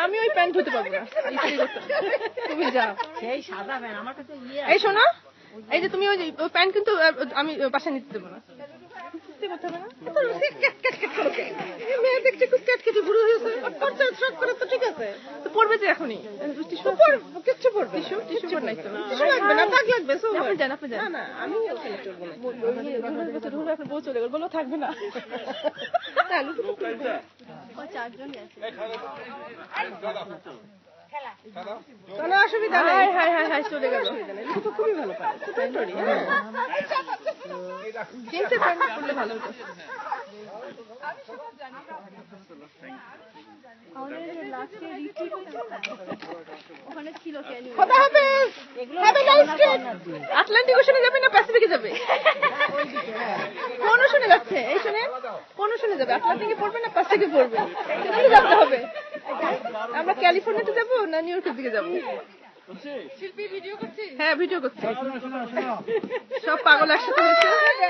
আমি ওই প্যান্ট ধুতে পারবো না, তুমি যাও। সেই সাদা প্যান্ট আমার কাছে এই শোনো, এই যে তুমি ওই প্যান্ট কিন্তু আমি বাসায় নিতে দেবো না। মেয়ে দেখছি খুব ক্যাটকেটে বুড়ো হয়েছে, ঠিক আছে তো পড়বে যে এখনই কিচ্ছু পড়বে, টিস্যু পড় নাই তো লাগবে না, থাক লাগবে আপনি যান, আপনি যান। না আমি ওখানে চলবো না, আপনার বউ চলে গেল, বলো থাকবে না। কোনো অসুবিধা নেই, হাই হাই হাই চলে গেল, খুবই ভালো পারে জিন্সের প্যান্ট পরলে ভালো হতো। আটলান্টিক ওশনে যাবে না প্যাসিফিকে যাবে? কোন ওশনে যাচ্ছে? এই শুনে কোন ওশনে যাবে? আটলান্টিকে পড়বে না প্যাসিফিকে পড়বে? সেদিকে যেতে হবে। আমরা ক্যালিফোর্নিয়াতে যাবো না নিউ ইয়র্কের দিকে যাবো? শিল্পী ভিডিও করছি, হ্যাঁ ভিডিও করছি, সব পাগল একসাথে হয়েছে।